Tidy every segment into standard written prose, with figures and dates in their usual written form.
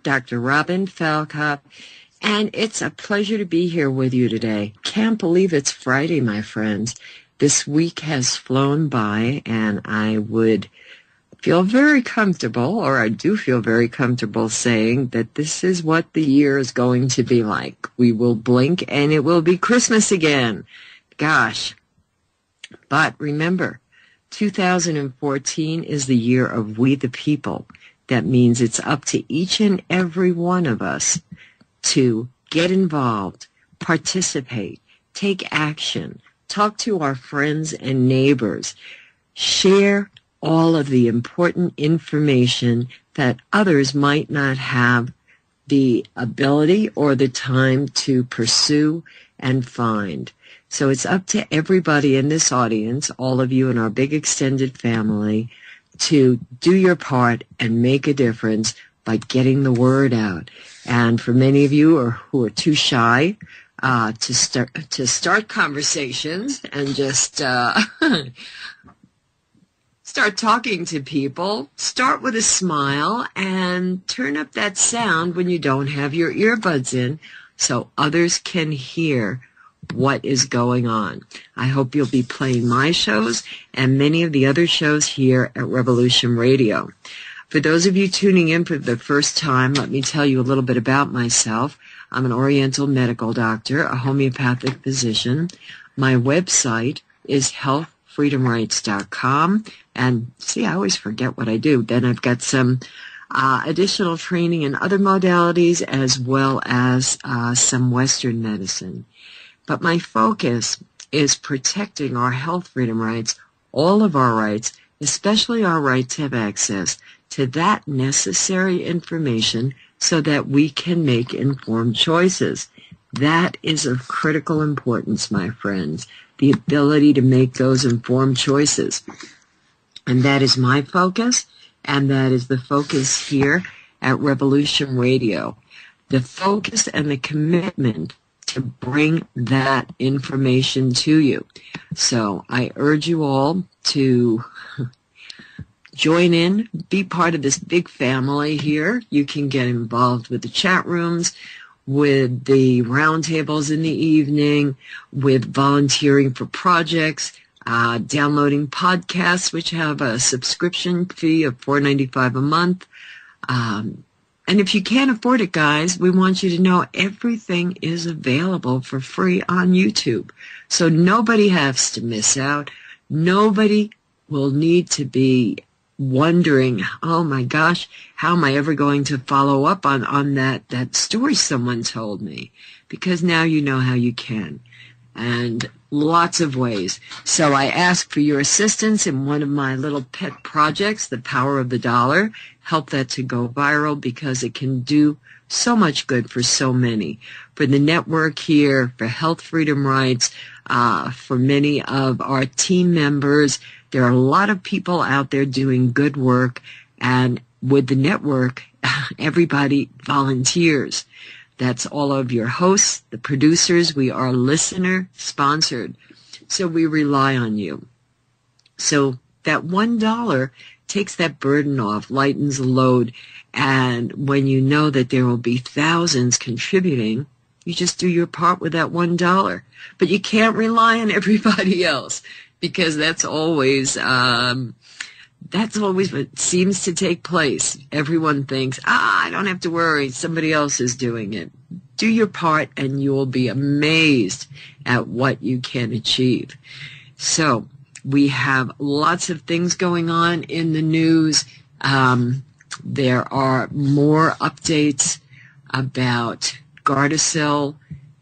Dr. Robin Falkov, and it's a pleasure to be here with you today. Can't believe it's Friday, my friends. This week has flown by, and I would feel very comfortable, or I do feel very comfortable saying that this is what the year is going to be like. We will blink and it will be Christmas again. Gosh. But remember, 2014 is the year of we the people. That means it's up to each and every one of us to get involved, participate, take action, talk to our friends and neighbors, share all of the important information that others might not have the ability or the time to pursue and find. So it's up to everybody in this audience, all of you in our big extended family, to do your part and make a difference by getting the word out. And for many of you who are too shy to start conversations and just start talking to people, start with a smile and turn up that sound when you don't have your earbuds in so others can hear what is going on. I hope you'll be playing my shows and many of the other shows here at Revolution Radio. For those of you tuning in for the first time, let me tell you a little bit about myself. I'm an Oriental medical doctor, a homeopathic physician. My website is healthfreedomrights.com. And see, I always forget what I do. Then I've got some additional training in other modalities as well as some Western medicine. But my focus is protecting our health freedom rights, all of our rights, especially our right to have access to that necessary information so that we can make informed choices. That is of critical importance, my friends, the ability to make those informed choices. And that is my focus, and that is the focus here at Revolution Radio. The focus and the commitment to bring that information to you. So I urge you all to join in, be part of this big family here. You can get involved with the chat rooms, with the roundtables in the evening, with volunteering for projects, downloading podcasts, which have a subscription fee of $4.95 a month. And if you can't afford it, guys, we want you to know everything is available for free on YouTube. So nobody has to miss out. Nobody will need to be wondering, oh my gosh, how am I ever going to follow up on that story someone told me? Because now you know how you can. And lots of ways. So I ask for your assistance in one of my little pet projects, The Power of the Dollar. Help that to go viral because it can do so much good for so many. For the network here, for health freedom rights, for many of our team members, there are a lot of people out there doing good work. And with the network, everybody volunteers. That's all of your hosts, the producers. We are listener-sponsored, so we rely on you. So that $1 takes that burden off, lightens the load, and when you know that there will be thousands contributing, you just do your part with that $1. But you can't rely on everybody else because that's always what seems to take place. Everyone thinks, I don't have to worry, somebody else is doing it. Do your part and you will be amazed at what you can achieve. So we have lots of things going on in the news. There are more updates about Gardasil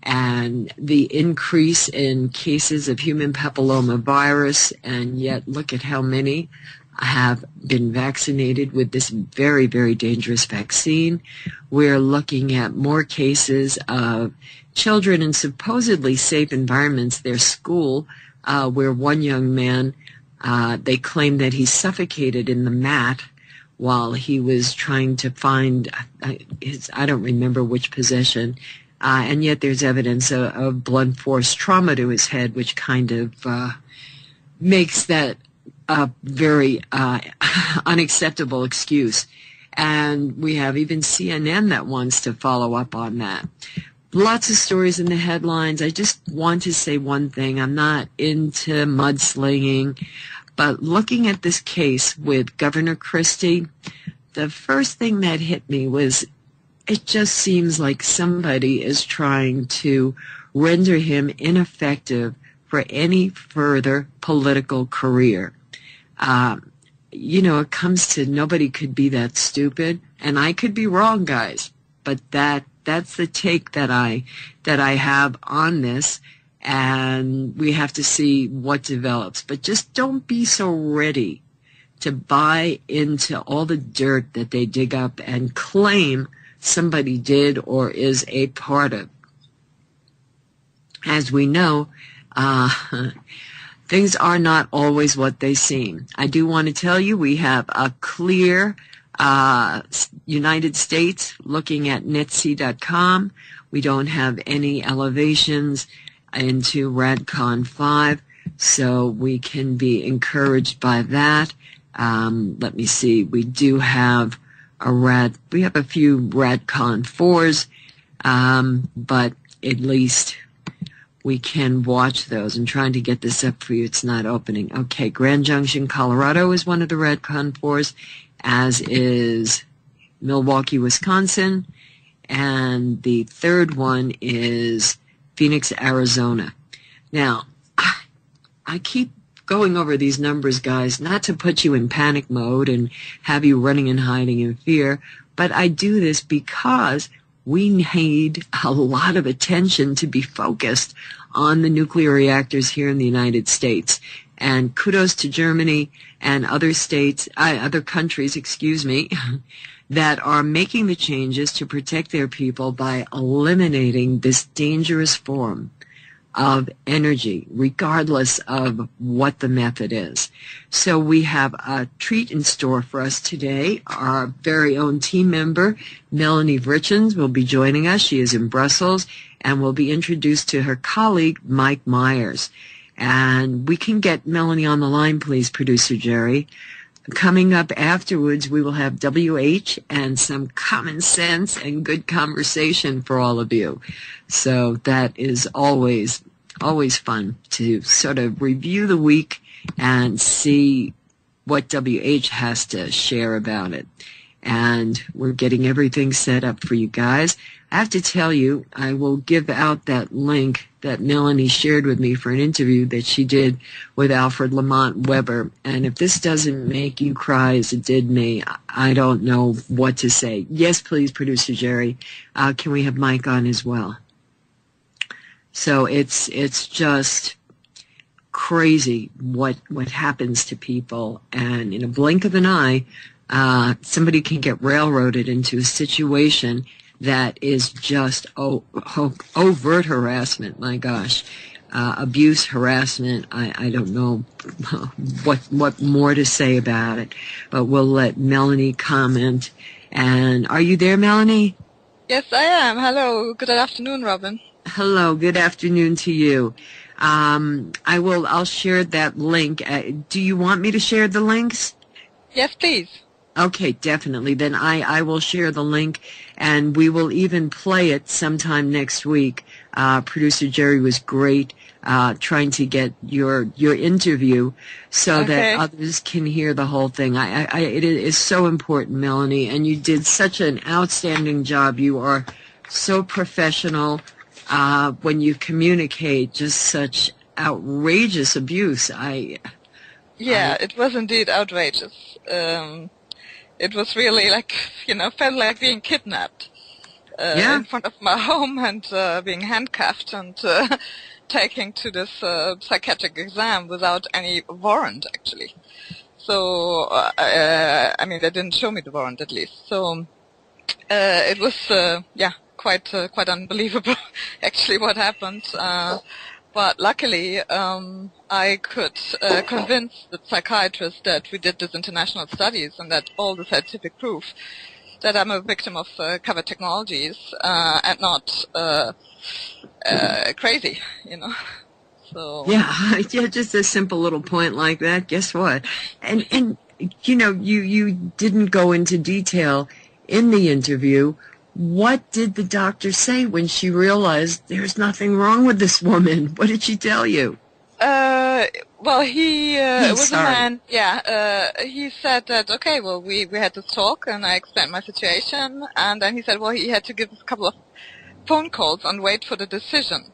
and the increase in cases of human papilloma virus, and yet look at how many have been vaccinated with this very, very dangerous vaccine. We're looking at more cases of children in supposedly safe environments, their school, where one young man, they claim that he suffocated in the mat while he was trying to find his, I don't remember which possession, and yet there's evidence of blunt force trauma to his head, which kind of makes that a very unacceptable excuse. And we have even CNN that wants to follow up on that. Lots of stories in the headlines. I just want to say one thing. I'm not into mudslinging, but looking at this case with Governor Christie, the first thing that hit me was it just seems like somebody is trying to render him ineffective for any further political career. It comes to nobody could be that stupid, and I could be wrong, guys, but that's the take that I have on this, and we have to see what develops. But just don't be so ready to buy into all the dirt that they dig up and claim somebody did or is a part of. As we know, things are not always what they seem. I do want to tell you we have a clear United States looking at netc.com. We don't have any elevations into RadCon 5, so we can be encouraged by that. Let me see. We do have we have a few RadCon 4s, but at least we can watch those. I'm trying to get this up for you. It's not opening. Okay, Grand Junction, Colorado is one of the RadCon 4s, as is Milwaukee, Wisconsin, and the third one is Phoenix, Arizona. Now, I keep going over these numbers, guys, not to put you in panic mode and have you running and hiding in fear, but I do this because we need a lot of attention to be focused on the nuclear reactors here in the United States. And kudos to Germany and other countries, that are making the changes to protect their people by eliminating this dangerous form of energy, regardless of what the method is. So we have a treat in store for us today. Our very own team member, Melanie Richen, will be joining us. She is in Brussels and will be introduced to her colleague, Mike Myers. And we can get Melanie on the line, please, Producer Jerry. Coming up afterwards, we will have WH and some common sense and good conversation for all of you. So that is always fun to sort of review the week and see what WH has to share about it. And we're getting everything set up for you guys. I have to tell you, I will give out that link that Melanie shared with me for an interview that she did with Alfred Lamont Weber. And if this doesn't make you cry as it did me, I don't know what to say. Yes, please, Producer Jerry. Can we have Mike on as well? So it's just crazy what happens to people. And in a blink of an eye, somebody can get railroaded into a situation that is just overt harassment. My gosh, abuse, harassment. I don't know what more to say about it, but we'll let Melanie comment. And are you there, Melanie? Yes, I am. Hello. Good afternoon, Robin. Hello. Good afternoon to you. I'll share that link. Do you want me to share the links? Yes, please. Okay, definitely. Then I will share the link, and we will even play it sometime next week. Producer Jerry was great trying to get your interview so that others can hear the whole thing. It is so important, Melanie, and you did such an outstanding job. You are so professional when you communicate just such outrageous abuse. It was indeed outrageous. It was really felt like being kidnapped in front of my home and being handcuffed and taken to this psychiatric exam without any warrant, actually. So, they didn't show me the warrant at least. So, it was, quite unbelievable, actually, what happened. But luckily, I could convince the psychiatrist that we did this international studies and that all the scientific proof that I'm a victim of covered technologies and not crazy, So yeah, just a simple little point like that. Guess what? And you didn't go into detail in the interview. What did the doctor say when she realized there's nothing wrong with this woman? What did she tell you? Well, he was a man. Yeah, he said that okay. Well, we had this talk, and I explained my situation, and then he said, well, he had to give us a couple of phone calls and wait for the decision.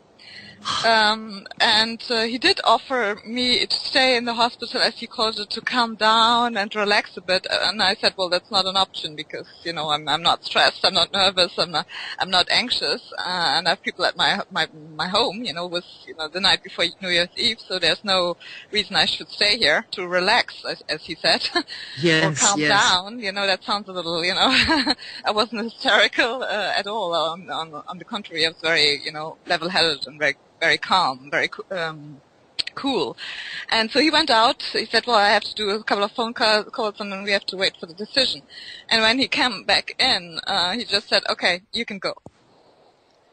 And he did offer me to stay in the hospital, as he called it, to calm down and relax a bit. And I said, well, that's not an option because, I'm not stressed, I'm not nervous, I'm not anxious, and I have people at my home, with, the night before New Year's Eve, so there's no reason I should stay here to relax, as he said. Yes, or calm down, that sounds a little, I wasn't hysterical at all. On the contrary, I was very, level-headed and very calm, very cool. And so he went out. He said, well, I have to do a couple of phone calls and then we have to wait for the decision. And when he came back in, he just said, okay, you can go.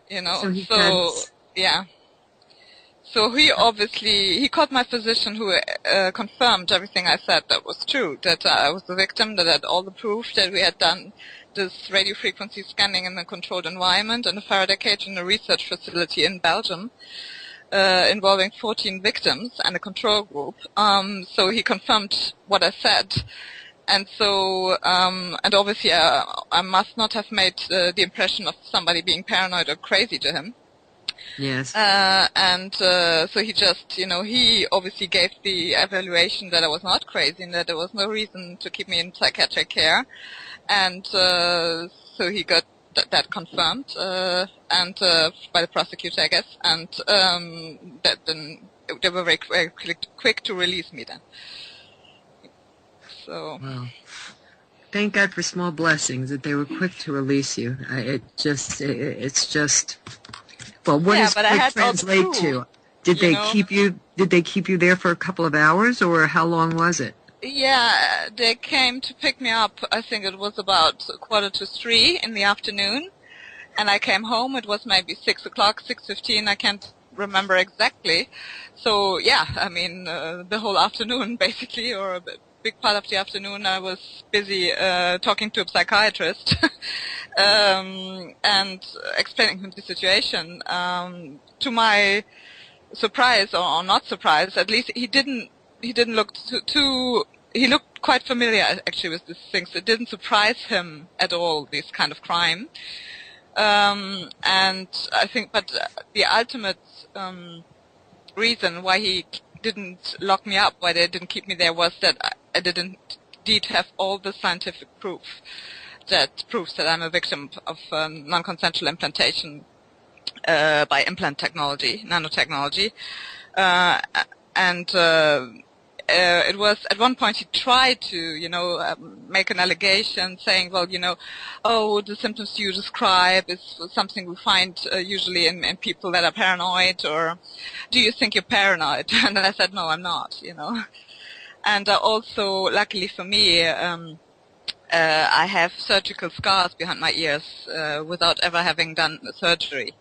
Yeah. So he called my physician who confirmed everything I said that was true, that I was the victim, that I had all the proof, that we had done this radio frequency scanning in a controlled environment in a Faraday cage in a research facility in Belgium, involving 14 victims and a control group. So he confirmed what I said. And so, and obviously I must not have made the impression of somebody being paranoid or crazy to him. Yes. So he just, he obviously gave the evaluation that I was not crazy and that there was no reason to keep me in psychiatric care. And so he got that confirmed, and by the prosecutor, I guess. And that then they were very, very quick to release me then. So. Wow. Thank God for small blessings that they were quick to release you. It's just. Well, what does quick translate to? Did they keep you there for a couple of hours, or how long was it? Yeah, they came to pick me up. I think it was about 2:45 in the afternoon, and I came home. It was maybe 6 o'clock, 6:15. I can't remember exactly. So yeah, I mean, the whole afternoon basically, or a big part of the afternoon, I was busy talking to a psychiatrist and explaining him the situation. To my surprise, or not surprise, at least he didn't look too. He looked quite familiar actually with these things. It didn't surprise him at all, this kind of crime. And I think, but the ultimate reason why he didn't lock me up, why they didn't keep me there, was that I didn't indeed have all the scientific proof that proves that I'm a victim of non-consensual implantation by implant technology, nanotechnology. It was at one point he tried to, make an allegation saying, well, the symptoms you describe is something we find usually in people that are paranoid, or do you think you're paranoid? And then I said, no, I'm not, And also, luckily for me, I have surgical scars behind my ears without ever having done surgery.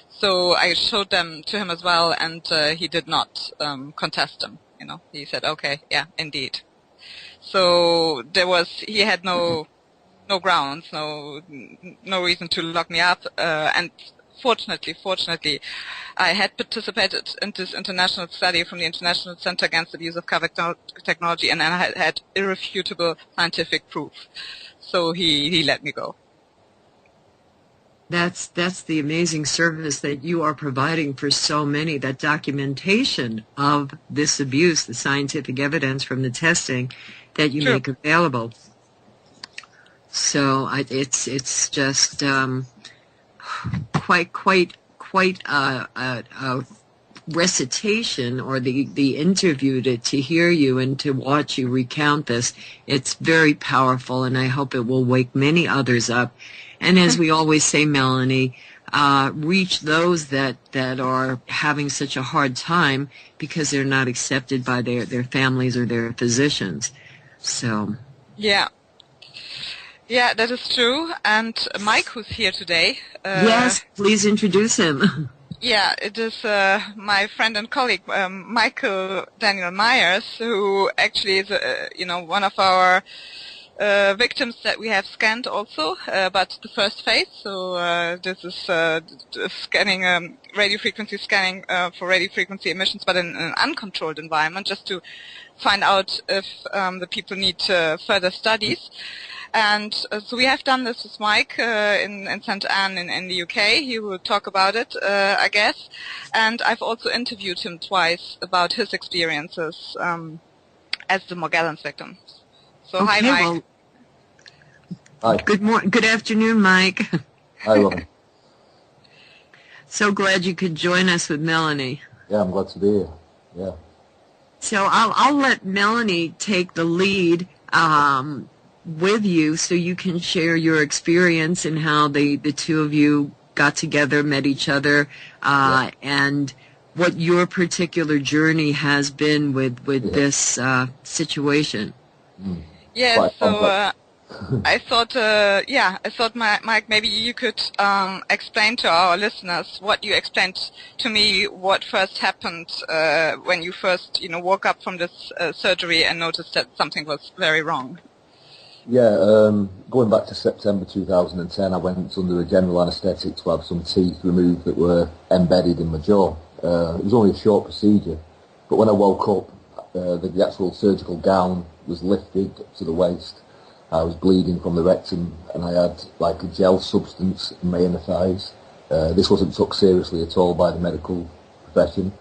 So I showed them to him as well, and he did not contest them. He said, okay, yeah, indeed. So he had no grounds, no reason to lock me up. And fortunately, I had participated in this international study from the International Center Against Abuse of Cover Technology, and I had irrefutable scientific proof. So he let me go. That's the amazing service that you are providing for so many, that documentation of this abuse, the scientific evidence from the testing that you make available. So it's just quite a recitation, or the interview to hear you and to watch you recount this. It's very powerful, and I hope it will wake many others up. And as we always say, Melanie, reach those that are having such a hard time because they're not accepted by their families or their physicians. So. Yeah, that is true. And Mike, who's here today. Yes, please introduce him. Yeah, it is my friend and colleague, Michael Daniel Myers, who actually is, one of our victims that we have scanned also, but the first phase. So this is scanning, radiofrequency scanning for radiofrequency emissions, but in an uncontrolled environment, just to find out if the people need further studies. And so we have done this with Mike in St. Anne in the UK. He will talk about it, I guess. And I've also interviewed him twice about his experiences as the Morgellons victim. So okay, hi, Mike. Well, hi. Good afternoon, Mike. Hi, Robin. So glad you could join us with Melanie. Yeah, I'm glad to be here. Yeah. So I'll let Melanie take the lead with you, so you can share your experience and how the two of you got together, met each other, and what your particular journey has been with this situation. Yeah, so I thought, Mike, maybe you could explain to our listeners what you explained to me, what first happened when you first, woke up from this surgery and noticed that something was very wrong. Yeah, going back to September 2010, I went under a general anaesthetic to have some teeth removed that were embedded in my jaw. It was only a short procedure, but when I woke up, the actual surgical gown was lifted to the waist. I was bleeding from the rectum, and I had like a gel substance in my inner thighs. This wasn't took seriously at all by the medical profession.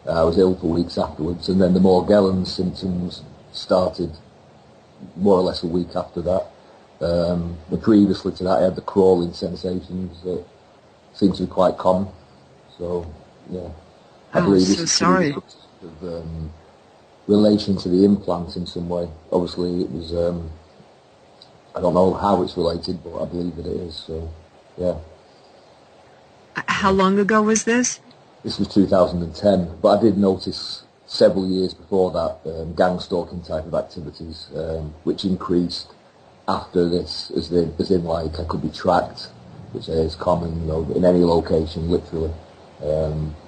I was ill for weeks afterwards, and then the Morgellons symptoms started more or less a week after that. But previously to that, I had the crawling sensations that seemed to be quite common. So, yeah. I believe so sorry. Of relation to the implant in some way. Obviously, it was, I don't know how it's related, but I believe that it is. So, yeah. How long ago was this? This was 2010, but I did notice several years before that gang stalking type of activities, which increased after this, as in like I could be tracked, which is common, in any location, literally,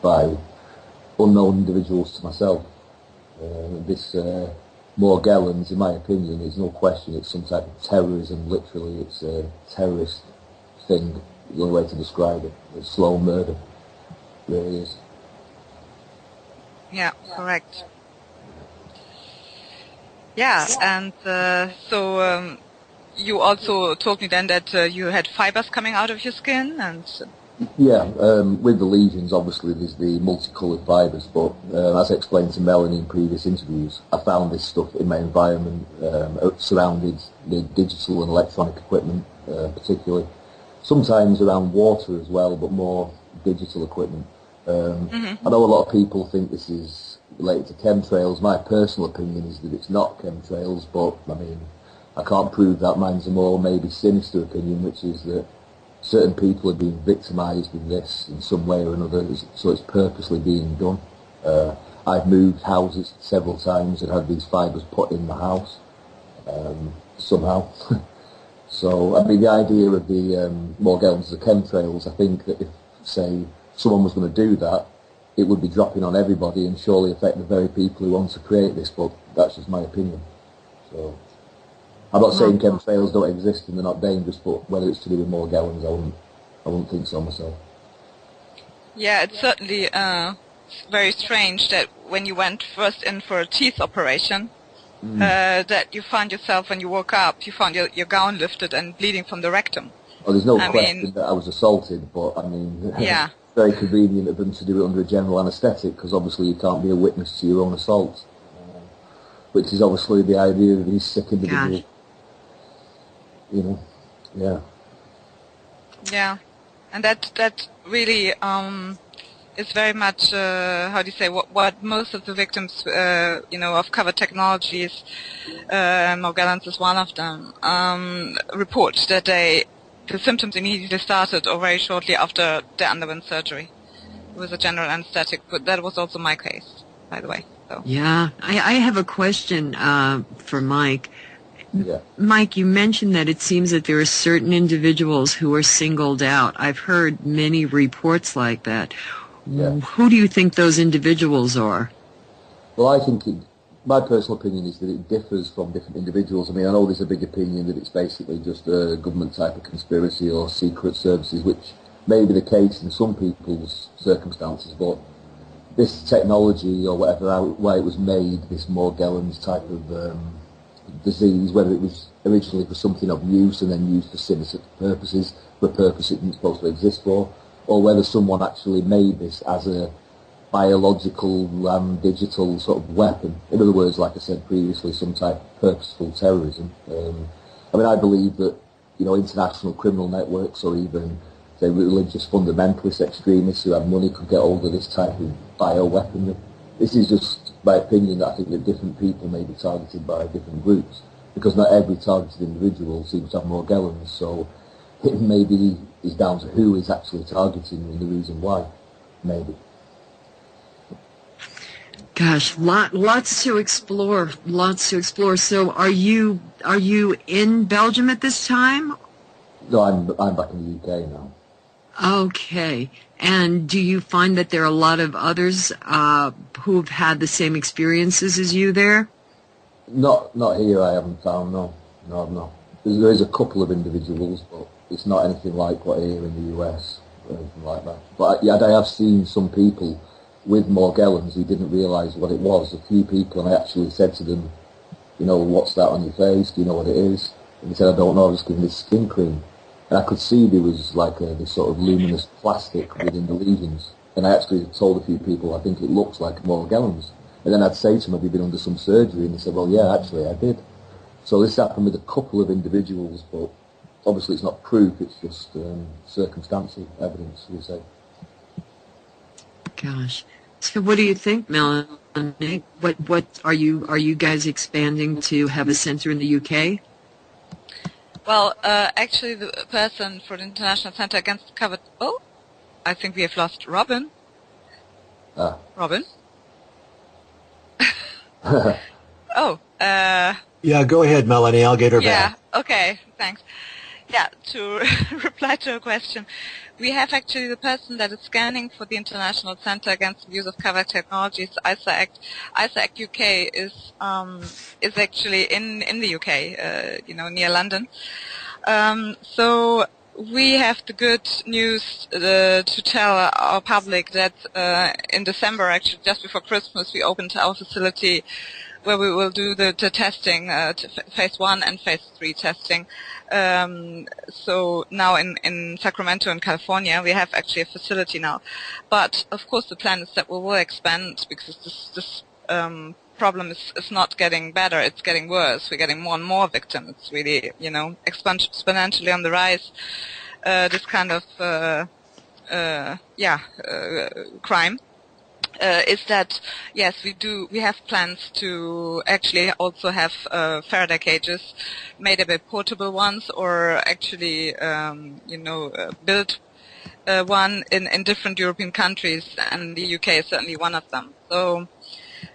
by unknown individuals to myself. This Morgellons, in my opinion, is no question, it's some type of terrorism. Literally, it's a terrorist thing. The only way to describe it. It's slow murder. It really is. Yeah, correct. Yeah, and so you also told me then that you had fibers coming out of your skin, and yeah, with the lesions, obviously there's the multicoloured fibres, but as I explained to Melanie in previous interviews, I found this stuff in my environment, surrounded the digital and electronic equipment, particularly. Sometimes around water as well, but more digital equipment. I know a lot of people think this is related to chemtrails. My personal opinion is that it's not chemtrails, but I mean, I can't prove that. Mine's a more maybe sinister opinion, which is that certain people are being victimised with this in some way or another, so it's purposely being done. I've moved houses several times and had these fibres put in the house, somehow. So, I mean, the idea of the Morgellons, the chemtrails, I think that if, say, someone was going to do that, it would be dropping on everybody and surely affect the very people who want to create this, but that's just my opinion. So, I'm not saying chemtrails don't exist and they're not dangerous, but whether it's to do with Morgellons, I wouldn't think so myself. Yeah, it's certainly very strange that when you went first in for a teeth operation, that you found yourself, when you woke up, you found your gown lifted and bleeding from the rectum. Well, there's no question that I was assaulted, but I mean, yeah. It's very convenient of them to do it under a general anaesthetic, because obviously you can't be a witness to your own assault, which is obviously the idea of these sick individuals. Yeah. Yeah, and that really is very much how do you say what most of the victims of covered technologies, Morgellons is one of them, report that the symptoms immediately started or very shortly after they underwent surgery. It was a general anesthetic, but that was also my case, by the way. So. Yeah, I have a question for Mike. Yeah. Mike, you mentioned that it seems that there are certain individuals who are singled out. I've heard many reports like that. Who do you think those individuals are? Well, I think my personal opinion is that it differs from different individuals. I mean, I know there's a big opinion that it's basically just a government type of conspiracy or secret services, which may be the case in some people's circumstances, but this technology or whatever, why it was made, this Morgellons type of disease, whether it was originally for something of use and then used for sinister purposes, for a purpose it didn't supposed to exist for, or whether someone actually made this as a biological and digital sort of weapon. In other words, like I said previously, some type of purposeful terrorism. I mean, I believe that, you know, international criminal networks or even, say, religious fundamentalist extremists who have money could get hold of this type of bioweaponry. This is just my opinion, that I think that different people may be targeted by different groups, because not every targeted individual seems to have Morgellons, so it maybe is down to who is actually targeting and the reason why, maybe. Gosh, lots to explore. So, are you in Belgium at this time? No, I'm back in the UK now. Okay. And do you find that there are a lot of others who've had the same experiences as you there? Not here. I haven't found. No, I've not. There is a couple of individuals, but it's not anything like what here in the US or anything like that. But yeah, I have seen some people with Morgellons who didn't realise what it was. A few people, and I actually said to them, you know, what's that on your face? Do you know what it is? And they said, I don't know, I'm just giving this skin cream. And I could see there was like this sort of luminous plastic within the lesions. And I actually told a few people, I think it looks like Morgellons. And then I'd say to them, have you been under some surgery? And they said, well, yeah, actually, I did. So this happened with a couple of individuals, but obviously it's not proof, it's just circumstantial evidence, we say. Gosh. So what do you think, Melanie? What are you guys expanding to have a center in the UK? Well, actually, the person for the International Center Against Covered... Oh, I think we have lost Robin. Robin? Oh. Yeah, go ahead, Melanie. I'll get her back. Yeah, okay, thanks. Yeah, to reply to your question, we have actually the person that is scanning for the International Center Against the Use of Covered Technologies, ICAACT. ICAACT UK is actually in the UK, near London. So we have the good news to tell our public that in December, actually just before Christmas, we opened our facility where we will do the testing, phase 1 and phase 3 testing. So now in Sacramento in California, we have actually a facility now. But of course the plan is that we will expand, because this problem is not getting better, it's getting worse. We're getting more and more victims. It's really, exponentially on the rise, this kind of, crime. Is that, yes, we have plans to actually also have Faraday cages, made a bit portable ones, or actually, build one in different European countries, and the UK is certainly one of them. So,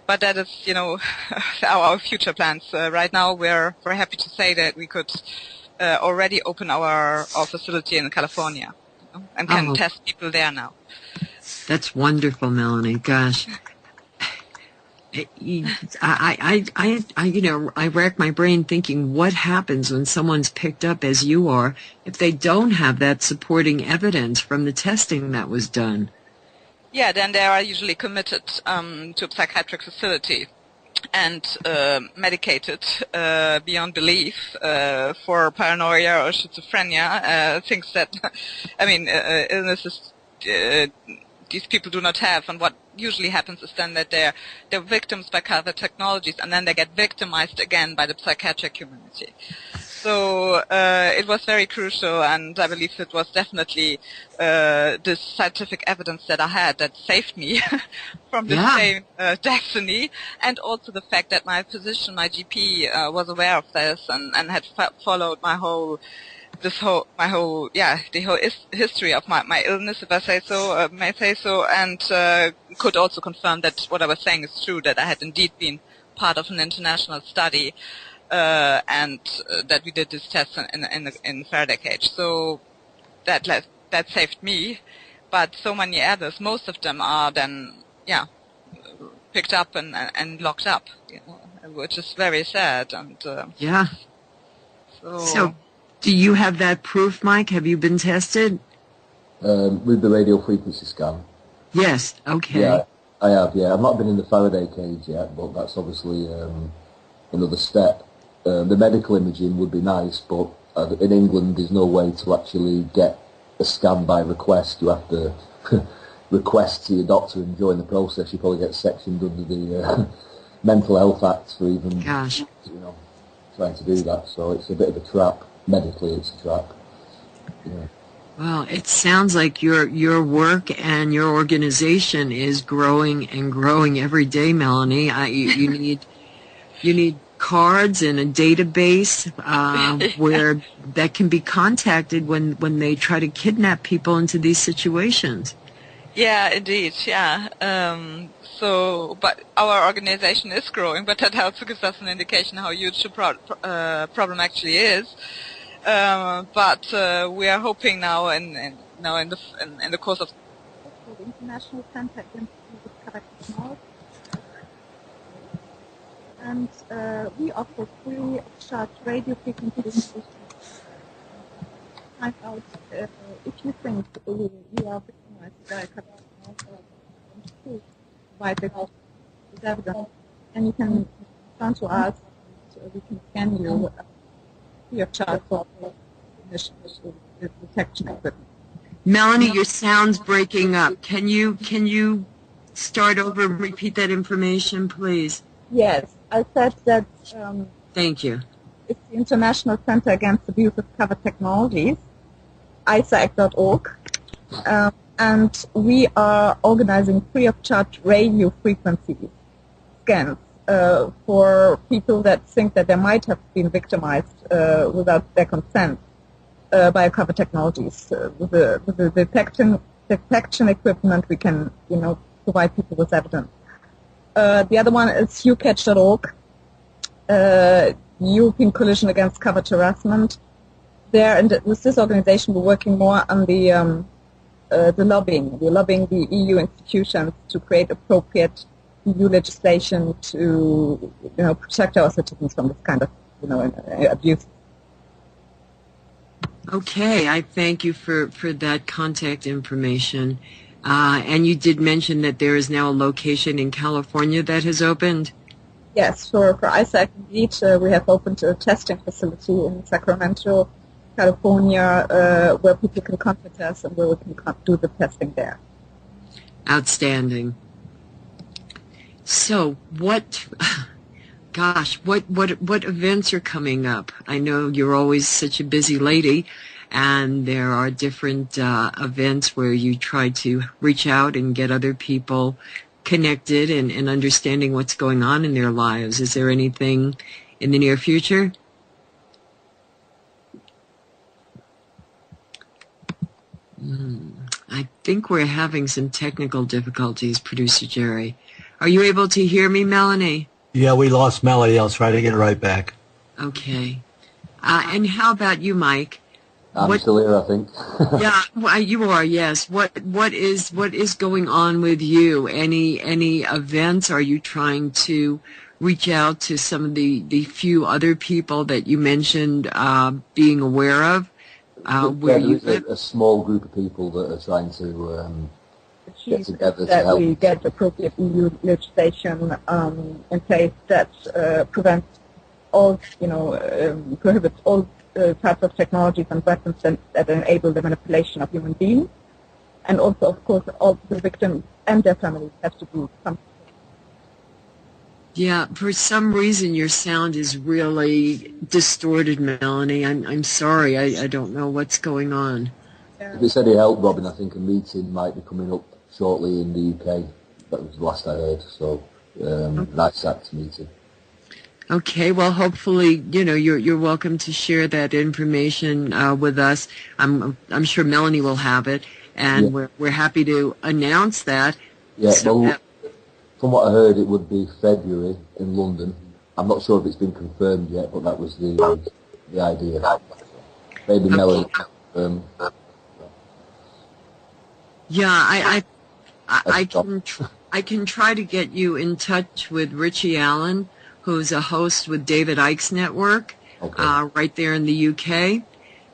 but that is, our future plans. Right now we're happy to say that we could already open our facility in California, and can test people there now. That's wonderful, Melanie. Gosh, I rack my brain thinking what happens when someone's picked up as you are if they don't have that supporting evidence from the testing that was done. Yeah, then they are usually committed to a psychiatric facility and medicated beyond belief for paranoia or schizophrenia, things that, illnesses these people do not have. And what usually happens is then that they're victims by covered technologies, and then they get victimized again by the psychiatric community. So it was very crucial, and I believe it was definitely this scientific evidence that I had that saved me from the same destiny, and also the fact that my physician, my GP, was aware of this and had followed the whole history of my illness, if I may say so, and could also confirm that what I was saying is true, that I had indeed been part of an international study, and that we did this test in Faraday cage. So that saved me. but so many others, most of them are then, picked up and locked up, which is very sad. And So, do you have that proof, Mike? Have you been tested? With the radio frequency scan. Yes. Okay. Yeah, I have. Yeah, I've not been in the Faraday cage yet, but that's obviously another step. The medical imaging would be nice, but in England, there's no way to actually get a scan by request. You have to request to your doctor, and during the process, you probably get sectioned under the Mental Health Act for even trying to do that. So it's a bit of a trap. Medically, it's a trap. Yeah. Well, it sounds like your work and your organization is growing and growing every day, Melanie. You need cards and a database where that can be contacted when they try to kidnap people into these situations. Yeah, indeed. Yeah. But our organization is growing, but that also gives us an indication how huge the problem actually is. But we are hoping now in the course of the International Center against Correctional, and we offer free of charge radio frequency information. Find out if you think you are victimized by correctional by the evidence, and you can turn to us, so we can scan you free of charge for the detection equipment. Melanie, your sound's breaking up. Can you start over and repeat that information, please? Yes, I said that. Thank you. It's the International Center Against Abuse of Covered Technologies, ICAACT.org, and we are organizing free of charge radio frequency scans for people that think that they might have been victimized without their consent by covered technologies. With the detection equipment, we can provide people with evidence. The other one is EUCACH.org, European Coalition Against Covert Harassment. With this organization, we're working more on the lobbying. We're lobbying the EU institutions to create appropriate EU legislation to protect our citizens from this kind of abuse. Okay, I thank you for that contact information. And you did mention that there is now a location in California that has opened? Yes, for ICAACT, indeed, we have opened a testing facility in Sacramento, California, where people can contact us and where we can do the testing there. Outstanding. So what events are coming up? I know you're always such a busy lady, and there are different events where you try to reach out and get other people connected and understanding what's going on in their lives. Is there anything in the near future? I think we're having some technical difficulties, Producer Jerry. Are you able to hear me, Melanie? Yeah, we lost Melanie. I'll try to get it right back. Okay. And how about you, Mike? I'm still here, I think. Yeah, well, you are. Yes. What is going on with you? Any events? Are you trying to reach out to some of the few other people that you mentioned being aware of? Where you live? A small group of people that are trying to get together that to help. We get appropriate EU legislation in place that prevents all, prohibits all types of technologies and weapons that enable the manipulation of human beings, and also, of course, all the victims and their families have to do something. Yeah, for some reason your sound is really distorted, Melanie. I'm sorry. I don't know what's going on. If it's any help, Robin, I think a meeting might be coming up shortly in the UK. That was the last I heard. So, ICAACT meeting. Okay, well, hopefully, you're welcome to share that information with us. I'm sure Melanie will have it, and we're happy to announce that. Yeah, from what I heard, it would be February in London. I'm not sure if it's been confirmed yet, but that was the idea. Maybe Melanie. Yeah, I can try to get you in touch with Richie Allen, who's a host with David Icke's network, right there in the UK.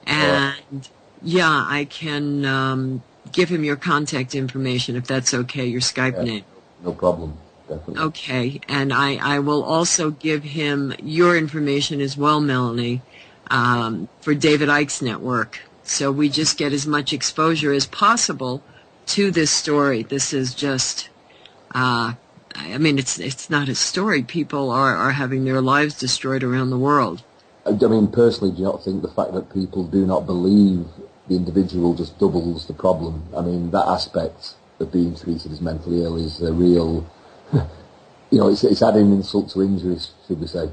And yeah, I can give him your contact information if that's okay, your Skype name. No problem, definitely. Okay, and I will also give him your information as well, Melanie, for David Icke's network. So we just get as much exposure as possible to this story. This is just, I mean, it's not a story. People are having their lives destroyed around the world. I mean, personally, do you not think the fact that people do not believe the individual just doubles the problem? I mean, that aspect of being treated as mentally ill is a real, you know, it's adding insult to injuries, should we say.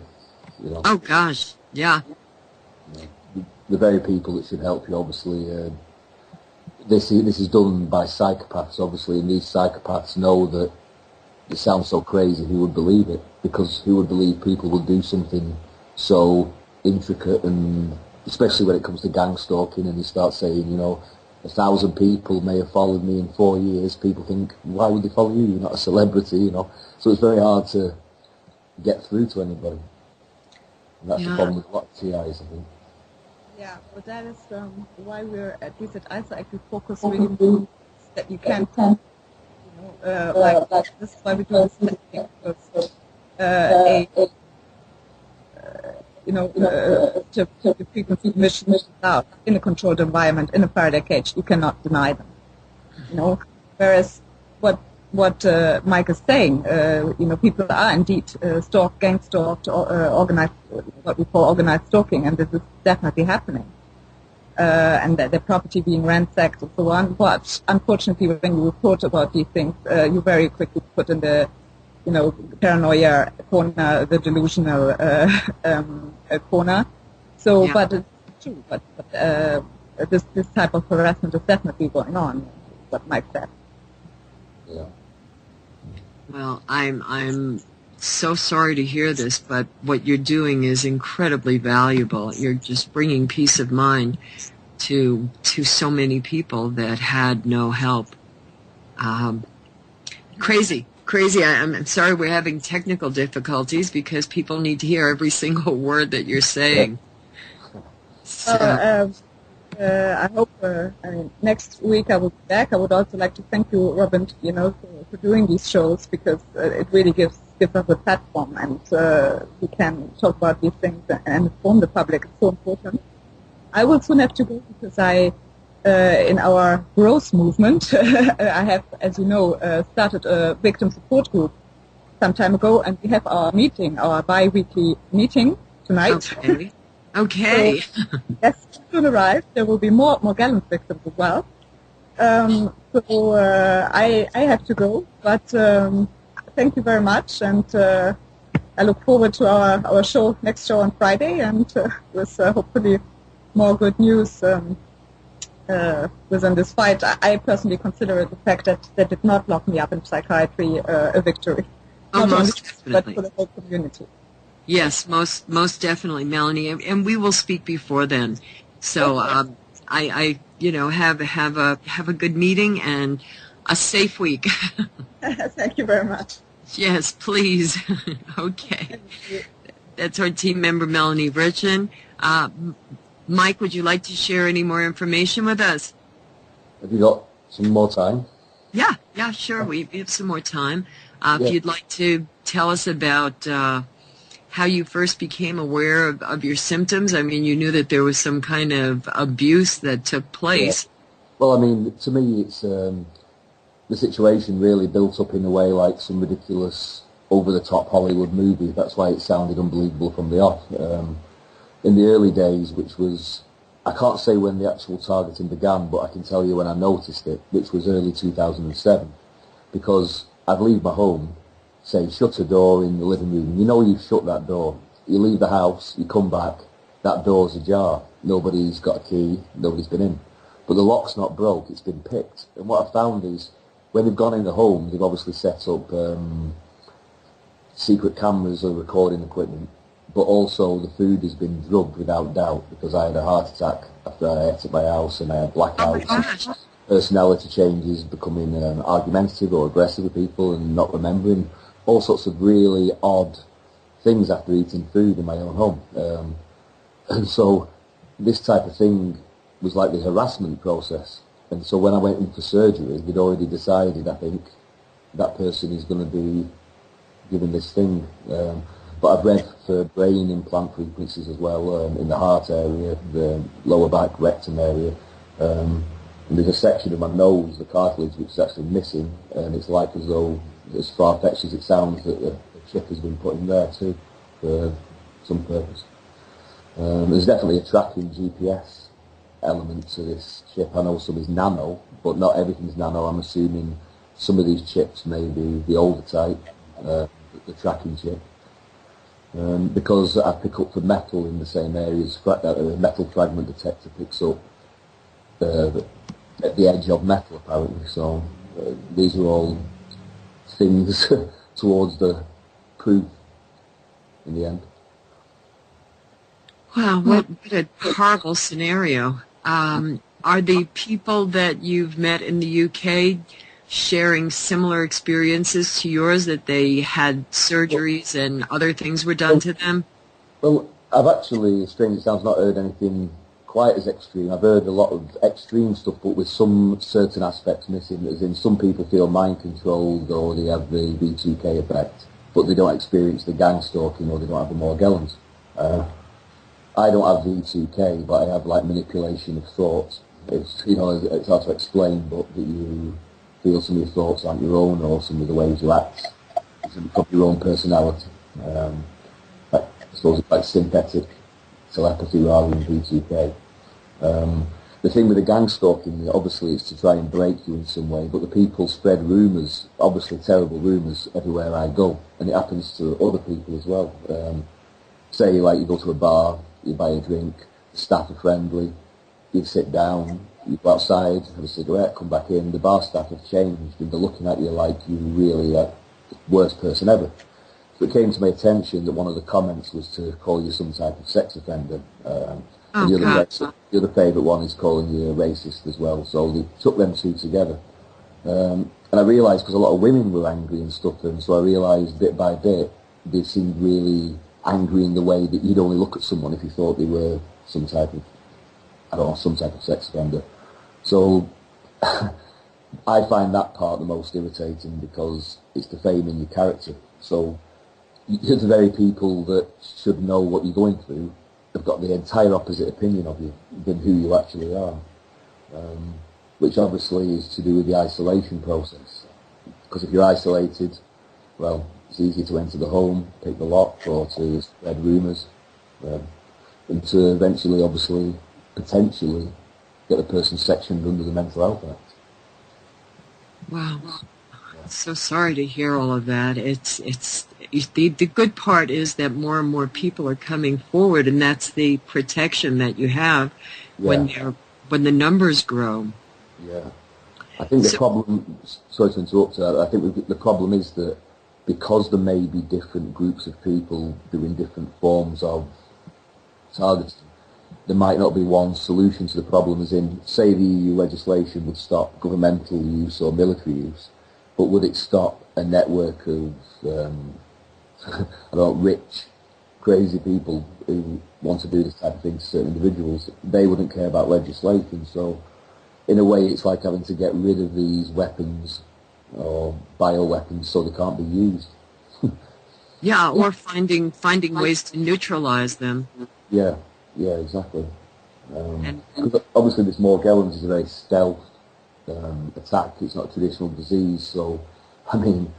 You know? Oh, gosh, yeah. You know, the very people that should help you, obviously, this is done by psychopaths, obviously, and these psychopaths know that it sounds so crazy, who would believe it? Because who would believe people would do something so intricate, and especially when it comes to gang stalking, and you start saying, you know, 1,000 people may have followed me in 4 years. People think, why would they follow you? You're not a celebrity, you know. So it's very hard to get through to anybody. And that's the problem with a lot of TIs, I think. Yeah, but that is why we're, at least at ICAACT, we focus really on that you can, you know, like this is why we do this testing, because you know, to the frequency emission out in a controlled environment, in a Faraday cage, you cannot deny them. You know, whereas what Mike is saying, you know, people are indeed stalked, gang stalked, organized, what we call organized stalking, and this is definitely happening. And their property being ransacked and so on. But unfortunately, when you report about these things, you very quickly put in the, you know, paranoia corner, the delusional corner. So, but it's true. But this type of harassment is definitely going on. What Mike said. Yeah. Well, I'm so sorry to hear this, but what you're doing is incredibly valuable. You're just bringing peace of mind to so many people that had no help. Crazy. I'm sorry we're having technical difficulties because people need to hear every single word that you're saying. So. I hope, I mean, next week I will be back. I would also like to thank you, Robin, you know, for doing these shows, because it really gives us a platform, and we can talk about these things and inform the public. It's so important. I will soon have to go because in our growth movement, I have, as you know, started a victim support group some time ago, and we have our bi-weekly meeting tonight. Okay. So, yes, soon arrived. There will be more Morgellons victims as well. So I have to go, but thank you very much, and I look forward to our next show on Friday, and with hopefully more good news within this fight. I personally consider the fact that they did not lock me up in psychiatry a victory. Oh, not only most but definitely. for the whole community. Yes, most definitely, Melanie, and we will speak before then. So I you know, have a good meeting and a safe week. Thank you very much. Yes, please. Okay. That's our team member, Melanie Richen. Mike, would you like to share any more information with us? Have you got some more time? Yeah, sure. We have some more time. If you'd like to tell us about how you first became aware of your symptoms. I mean, you knew that there was some kind of abuse that took place. Yeah. Well, I mean, to me, it's the situation really built up in a way like some ridiculous, over-the-top Hollywood movie. That's why it sounded unbelievable from the off. In the early days, which was, I can't say when the actual targeting began, but I can tell you when I noticed it, which was early 2007, because I'd leave my home, say, shut a door in the living room. You know you've shut that door. You leave the house, you come back, that door's ajar. Nobody's got a key, nobody's been in. But the lock's not broke, it's been picked. And what I found is, when they've gone in the home, they've obviously set up secret cameras or recording equipment. But also the food has been drugged without doubt, because I had a heart attack after I ate at my house and I had blackouts. Oh my gosh. personality changes, becoming argumentative or aggressive with people and not remembering, all sorts of really odd things after eating food in my own home. And so this type of thing was like the harassment process. And so when I went in for surgery, they'd already decided, I think, that person is going to be given this thing. But I've read for brain implant frequencies as well, in the heart area, the lower back rectum area. And there's a section of my nose, the cartilage, which is actually missing, and it's like as though, as far-fetched as it sounds, that the chip has been put in there too, for some purpose. There's definitely a tracking GPS element to this chip. I know some is nano, but not everything's nano. I'm assuming some of these chips may be the older type, the tracking chip. Because I pick up the metal in the same areas, a metal fragment detector picks up at the edge of metal apparently, so these are all things towards the proof in the end. Wow, what a horrible scenario. Are the people that you've met in the UK sharing similar experiences to yours, that they had surgeries and other things were done to them? Well, I've actually, strange it sounds, not heard anything quite as extreme. I've heard a lot of extreme stuff, but with some certain aspects missing, as in some people feel mind controlled or they have the V2K effect, but they don't experience the gang stalking or they don't have the Morgellons. I don't have V2K, but I have like manipulation of thoughts. It's, you know, it's hard to explain, but that you feel some of your thoughts aren't your own, or some of the ways you act from your own personality. I suppose it's like synthetic telepathy rather than V2K. The thing with the gang stalking, obviously, is to try and break you in some way, but the people spread rumours, obviously terrible rumours, everywhere I go, and it happens to other people as well. Say, like, you go to a bar, you buy a drink, the staff are friendly, you sit down, you go outside, have a cigarette, come back in, the bar staff have changed, and they're looking at you like you really are the worst person ever. So it came to my attention that one of the comments was to call you some type of sex offender. And the other favourite one is calling you a racist as well. So they took them two together. And I realised, because a lot of women were angry and stuff, and so I realised bit by bit they seemed really angry in the way that you'd only look at someone if you thought they were some type of, I don't know, some type of sex offender. So I find that part the most irritating, because it's defaming your character. So you're the very people that should know what you're going through have got the entire opposite opinion of you than who you actually are, which obviously is to do with the isolation process. Because if you're isolated, well, it's easy to enter the home, pick the lock, or to spread rumours, and to eventually, obviously, potentially, get the person sectioned under the Mental Health Act. Wow. So sorry to hear all of that. The good part is that more and more people are coming forward, and that's the protection that you have when the numbers grow. Yeah. I think the problem, sorry to interrupt, I think the problem is that because there may be different groups of people doing different forms of targeting, there might not be one solution to the problem, as in, say the EU legislation would stop governmental use or military use, but would it stop a network of, I don't know, rich, crazy people who want to do this type of thing to certain individuals? They wouldn't care about legislation, so in a way it's like having to get rid of these weapons or bioweapons so they can't be used. Yeah, or finding ways to neutralize them. Yeah, exactly. Because obviously this Morgellons is a very stealth attack. It's not a traditional disease, so I mean,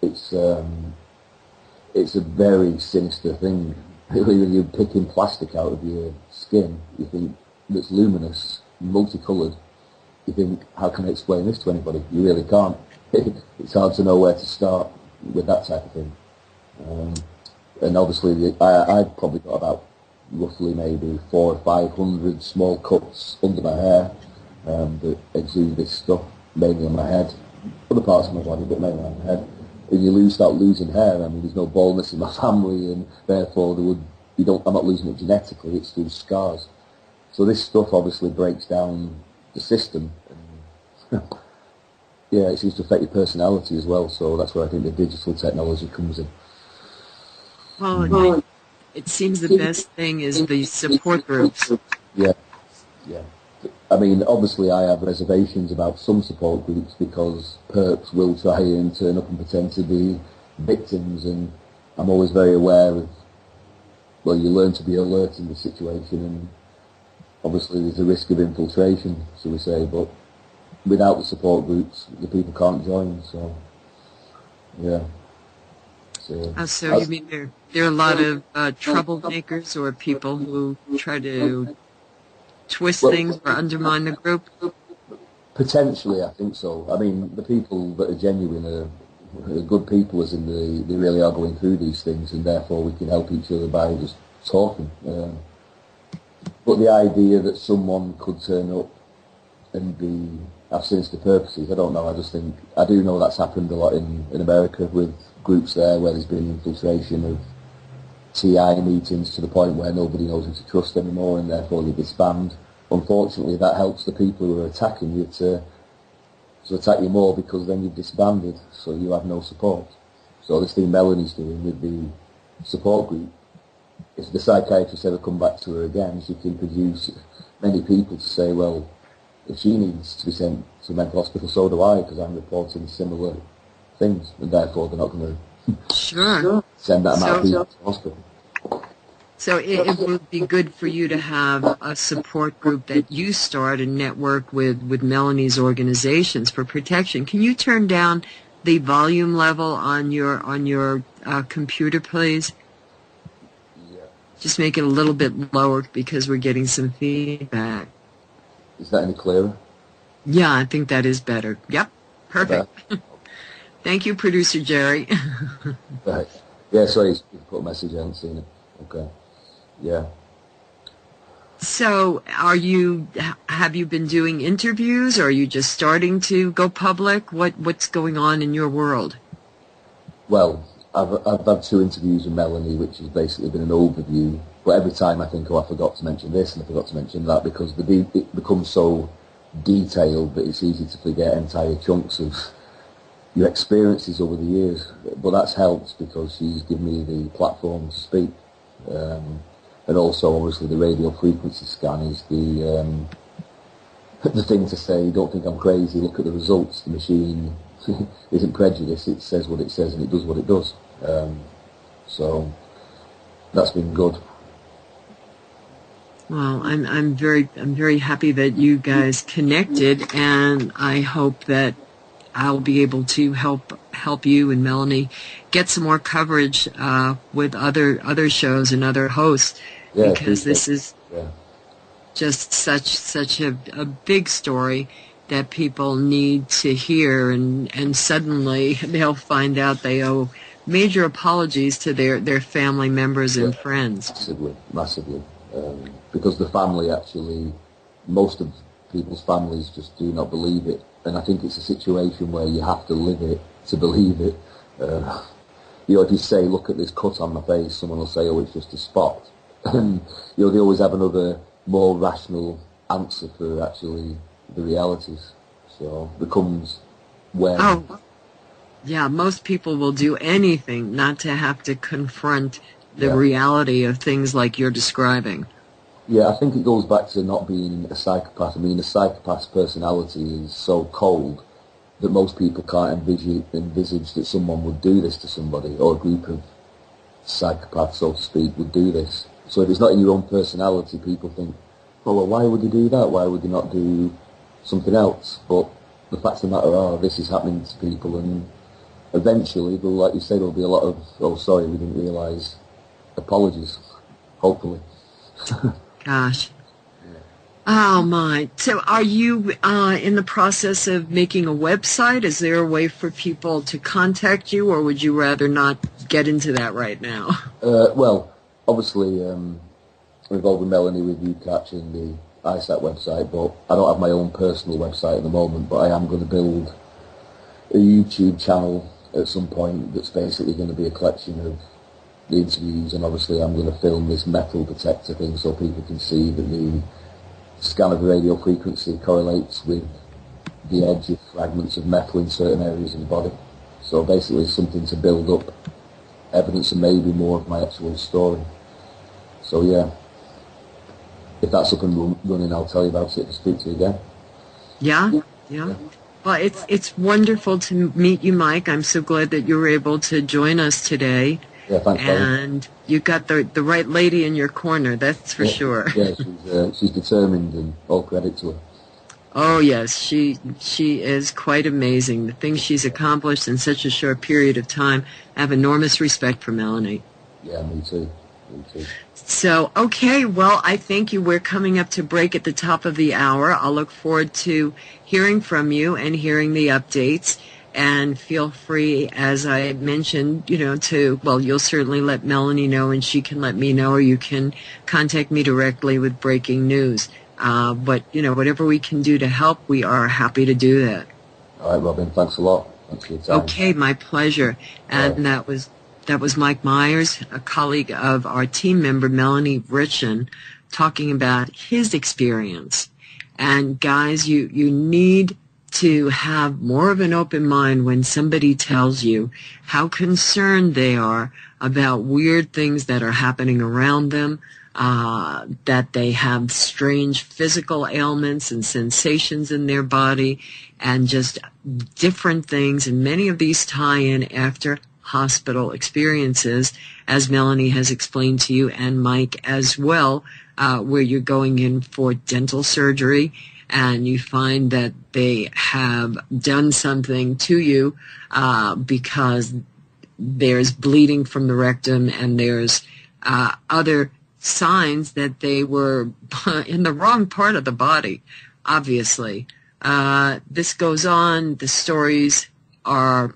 it's a very sinister thing. When you're picking plastic out of your skin, you think that's luminous, multicoloured. You think, how can I explain this to anybody? You really can't. It's hard to know where to start with that type of thing. And obviously, I've probably got about roughly maybe 400 or 500 small cuts under my hair that exude this stuff, mainly on my head, other parts of my body, but mainly on my head. If you start losing hair, I mean, there's no baldness in my family, and therefore I'm not losing it genetically, it's through scars. So this stuff obviously breaks down the system, and yeah, it seems to affect your personality as well. So that's where I think the digital technology comes in. Well, it seems the best thing is the support groups. Yeah, yeah. I mean, obviously I have reservations about some support groups because perps will try and turn up and pretend to be victims, and I'm always very aware of, well, you learn to be alert in the situation, and obviously there's a risk of infiltration, shall we say, but without the support groups, the people can't join, so, yeah. So you mean there are a lot of troublemakers or people who try to twist things or undermine the group? Potentially, I think so. I mean, the people that are genuine are good people, as in they really are going through these things, and therefore we can help each other by just talking. But the idea that someone could turn up and have sinister purposes, I don't know. I just think, I do know that's happened a lot in America with groups there where there's been infiltration of TI meetings to the point where nobody knows who to trust anymore, and therefore they disband. Unfortunately, that helps the people who are attacking you to attack you more, because then you've disbanded, so you have no support. So this thing Melanie's doing with the support group, if the psychiatrist ever come back to her again, she can produce many people to say, well, if she needs to be sent to a mental hospital, so do I, because I'm reporting similar things, and therefore they're not going to send that amount of people to the hospital. So it would be good for you to have a support group that you start and network with Melanie's organizations for protection. Can you turn down the volume level on your computer, please? Yeah. Just make it a little bit lower because we're getting some feedback. Is that any clearer? Yeah, I think that is better. Yep, perfect. Okay. Thank you, Producer Jerry. Right. Yeah, sorry, you put a message, I haven't seen it. Okay. Yeah. So, have you been doing interviews, or are you just starting to go public? What's going on in your world? Well, I've had 2 interviews with Melanie, which has basically been an overview. But every time I think, oh, I forgot to mention this and I forgot to mention that, because it becomes so detailed that it's easy to forget entire chunks of your experiences over the years. But that's helped because she's given me the platform to speak. And also, obviously, the radio frequency scan is the thing to say, don't think I'm crazy, look at the results. The machine isn't prejudiced, it says what it says and it does what it does. So that's been good. Well, I'm very happy that you guys connected, and I hope that I'll be able to help you and Melanie get some more coverage with other shows and other hosts, because this is just such a big story that people need to hear, and suddenly they'll find out they owe major apologies to their family members and friends. Massively. Because the family actually, most of people's families just do not believe it. And I think it's a situation where you have to live it to believe it. If you say, look at this cut on my face, someone will say, oh, it's just a spot. And, they always have another more rational answer for actually the realities. So it becomes where... Oh, yeah, most people will do anything not to have to confront the reality of things like you're describing. Yeah, I think it goes back to not being a psychopath. I mean, a psychopath's personality is so cold that most people can't envisage that someone would do this to somebody, or a group of psychopaths, so to speak, would do this. So if it's not in your own personality, people think, oh, well, why would they do that? Why would they not do something else? But the facts of the matter are, this is happening to people, and eventually, like you said, there'll be a lot of, oh, sorry, we didn't realise, apologies, hopefully. Gosh. Oh, my. So are you in the process of making a website? Is there a way for people to contact you, or would you rather not get into that right now? Well, obviously, I'm involved with Melanie with EUCACH and the ICAACT website, but I don't have my own personal website at the moment, but I am going to build a YouTube channel at some point that's basically going to be a collection of the interviews, and obviously I'm going to film this metal detector thing so people can see that the scan of the radio frequency correlates with the edge of fragments of metal in certain areas of the body. So basically something to build up evidence and maybe more of my actual story. So yeah, if that's up and running, I'll tell you about it and speak to you again. Yeah. Well, it's wonderful to meet you, Mike. I'm so glad that you were able to join us today. Yeah, thanks, and you got the right lady in your corner, that's for sure. Yeah, she's determined, and all credit to her. Oh yes, she is quite amazing. The things she's accomplished in such a short period of time. I have enormous respect for Melanie. Yeah, me too. So, okay, well, I thank you. We're coming up to break at the top of the hour. I'll look forward to hearing from you and hearing the updates. And feel free, as I mentioned, you'll certainly let Melanie know, and she can let me know, or you can contact me directly with breaking news. But whatever we can do to help, we are happy to do that. All right, Robin, thanks a lot. Thanks for your time. Okay, my pleasure. And that was Mike Myers, a colleague of our team member, Melanie Richen, talking about his experience. And guys, you need to have more of an open mind when somebody tells you how concerned they are about weird things that are happening around them, that they have strange physical ailments and sensations in their body, and just different things. And many of these tie in after hospital experiences, as Melanie has explained to you, and Mike as well, where you're going in for dental surgery, and you find that they have done something to you because there's bleeding from the rectum, and there's other signs that they were in the wrong part of the body, obviously. This goes on. The stories are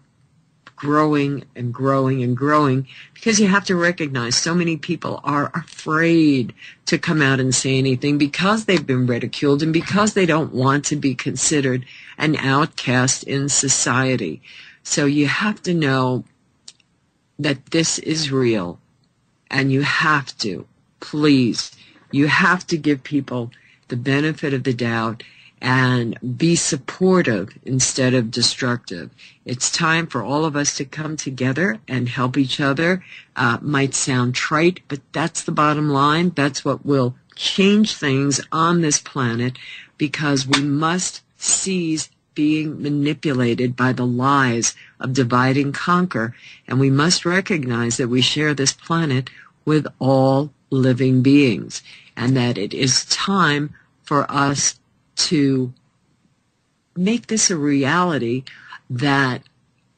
growing and growing and growing, because you have to recognize so many people are afraid to come out and say anything because they've been ridiculed and because they don't want to be considered an outcast in society. So you have to know that this is real, and you have to, please, you have to give people the benefit of the doubt and be supportive instead of destructive. It's time for all of us to come together and help each other. Might sound trite, but that's the bottom line. That's what will change things on this planet, because we must cease being manipulated by the lies of divide and conquer, and we must recognize that we share this planet with all living beings, and that it is time for us to make this a reality, that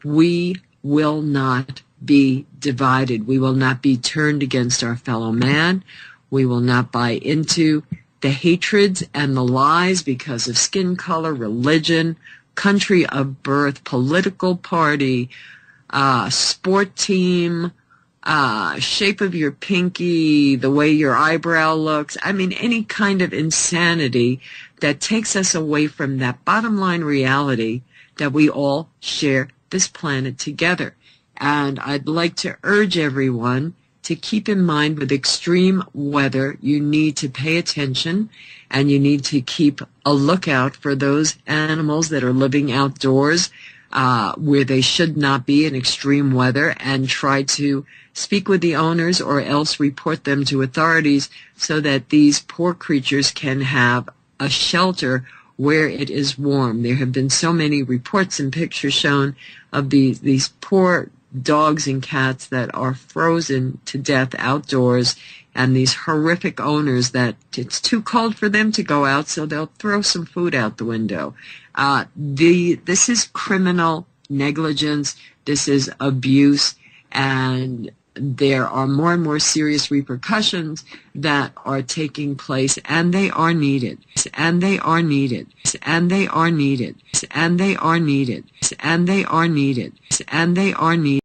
we will not be divided. We will not be turned against our fellow man. We will not buy into the hatreds and the lies because of skin color, religion, country of birth, political party, sport team, shape of your pinky, the way your eyebrow looks. I mean, any kind of insanity that takes us away from that bottom line reality that we all share this planet together. And I'd like to urge everyone to keep in mind, with extreme weather, you need to pay attention, and you need to keep a lookout for those animals that are living outdoors where they should not be in extreme weather, and try to speak with the owners or else report them to authorities so that these poor creatures can have a shelter where it is warm. There have been so many reports and pictures shown of these poor dogs and cats that are frozen to death outdoors, and these horrific owners that it's too cold for them to go out, so they'll throw some food out the window. This is criminal negligence. This is abuse, and there are more and more serious repercussions that are taking place, and they are needed, and they are needed, and they are needed, and they are needed, and they are needed, and they are needed.